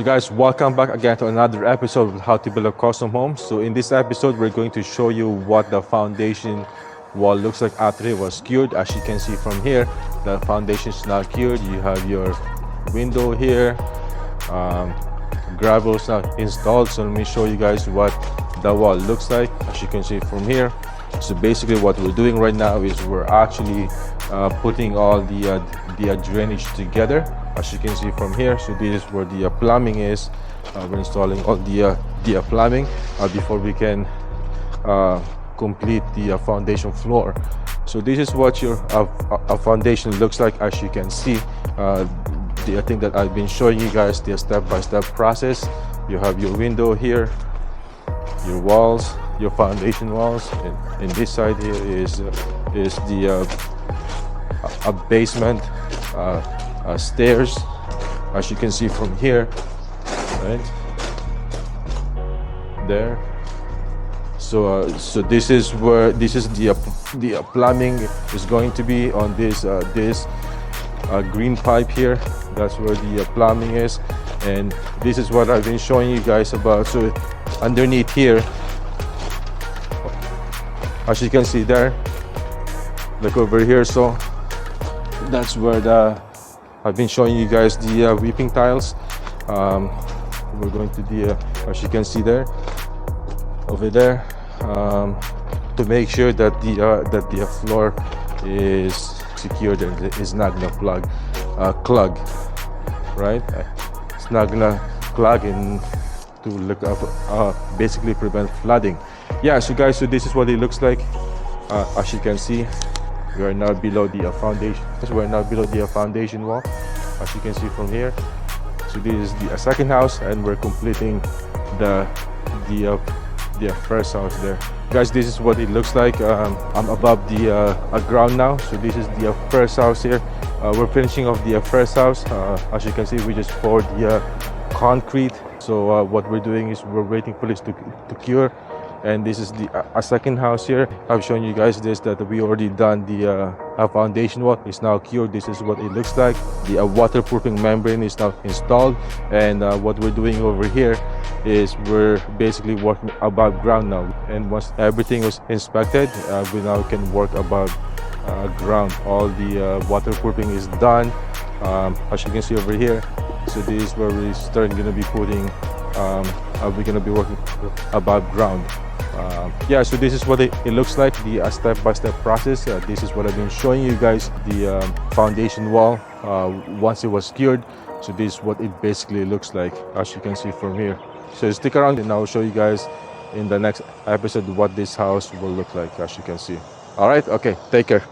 guys, welcome back again to another episode of How to Build a Custom Home. So in this episode, we're going to show you what the foundation wall looks like after it was cured. As you can see from here, the foundation is now cured. You have your window here, gravel is now installed. So let me show you guys what the wall looks like. As you can see from here, so basically what we're doing right now is we're actually putting all the drainage together. As you can see from here, so this is where the plumbing is. We're installing all the plumbing before we can complete the foundation floor. So this is what your foundation looks like. As you can see, the thing that I've been showing you guys, the step-by-step process. You have your window here, your walls, your foundation walls, and this side here is the a basement stairs, as you can see from here, right there. So this is where the plumbing is going to be on this green pipe here. That's where the plumbing is, and this is what I've been showing you guys about. So underneath here, as you can see there, look over here. So that's where I've been showing you guys the weeping tiles. We're going to the as you can see there, over there, to make sure that the floor is secured and is not gonna clog, right? It's not gonna clog and to look up, basically prevent flooding. Yeah, so guys, so this is what it looks like. As you can see, we are now below the foundation. We're now below the foundation wall, as you can see from here. So this is the second house, and we're completing the first house there. Guys, this is what it looks like. I'm above the ground now. So this is the first house here. We're finishing off the first house. As you can see, we just poured the concrete. So what we're doing is we're waiting for this to cure. And this is the second house here. I've shown you guys this, that we already done the foundation wall. It's now cured. This is what it looks like. The waterproofing membrane is now installed, and what we're doing over here is we're basically working above ground now. And once everything was inspected, we now can work above ground. All the waterproofing is done, as you can see over here. So this is where we start going to be putting. We're going to be working above ground. Yeah, so this is what it looks like, the step-by-step process. This is what I've been showing you guys, the foundation wall once it was cured. So this is what it basically looks like, as you can see from here. So stick around and I'll show you guys in the next episode what this house will look like, as you can see. All right, okay, take care.